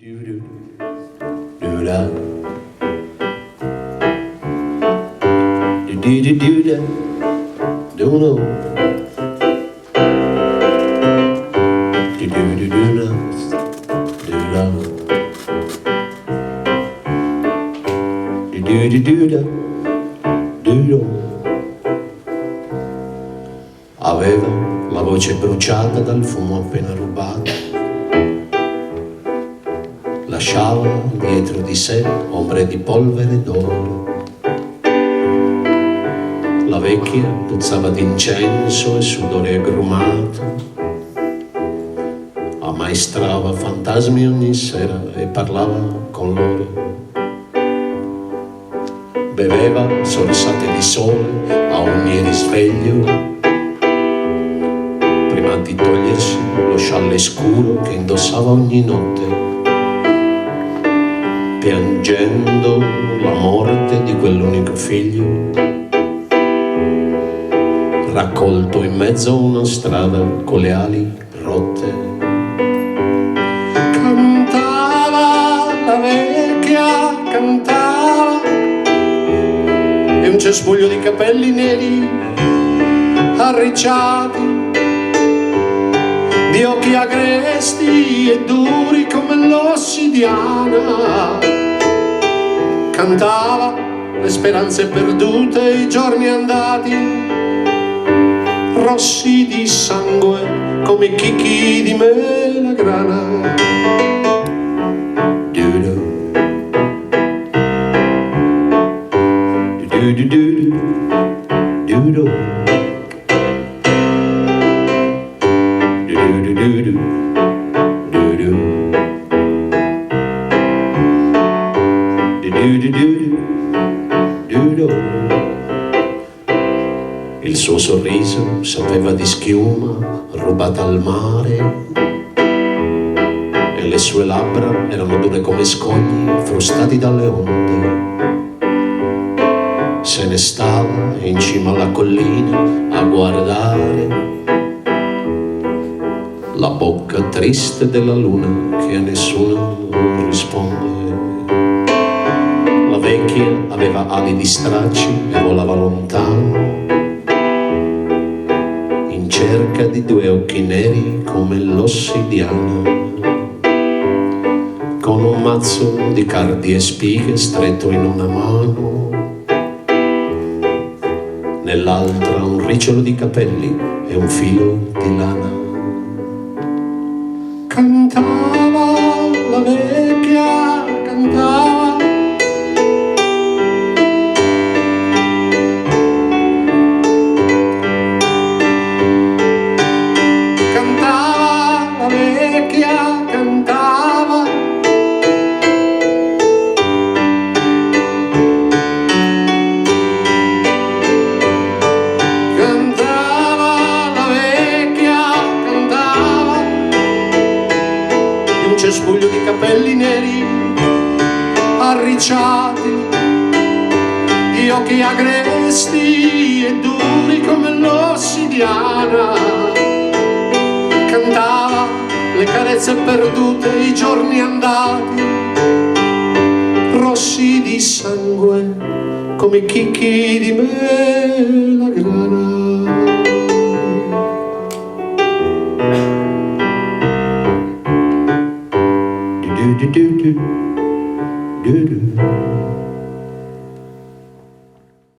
Do-da. Do-do-do-do-da. Do-do. Do-do-do-do-da. Do-da. Do-do-do-do-da. Do-do. Aveva la voce bruciata dal fumo appena rubato. Lasciava dietro di sé ombre di polvere d'oro. La vecchia puzzava d'incenso e sudore agrumato. Ammaestrava fantasmi ogni sera e parlava con loro. Beveva sorsate di sole a ogni risveglio, prima di togliersi lo scialle scuro che indossava ogni notte, piangendo la morte di quell'unico figlio, raccolto in mezzo a una strada con le ali rotte. Cantava la vecchia, cantava, e un cespuglio di capelli neri arricciati, di occhi agresti e duri come l'ossidiana. Cantava le speranze perdute, i giorni andati, rossi di sangue come i chicchi di melagrana. Du-du. Du-du-du-du. Du-du. Du-du-du-du. Du-du. Du-du. Il suo sorriso sapeva di schiuma rubata al mare, e le sue labbra erano dure come scogli frustati dalle onde. Se ne stava in cima alla collina a guardare la bocca triste della luna che a nessuno risponde. La vecchia aveva ali di stracci e volava lontano, in cerca di due occhi neri come l'ossidiana, con un mazzo di cardi e spighe stretto in una mano, nell'altra un ricciolo di capelli e un filo di lana. Cantava la vecchia, cantava, cantava la vecchia, cantava, cantava la vecchia, cantava, di un cespuglio di capelli neri arricciati, di occhi agresti e duri come l'ossidiana. Cantava le carezze perdute, i giorni andati, rossi di sangue come i chicchi di melagrana. Du-du-du-du. Du-du.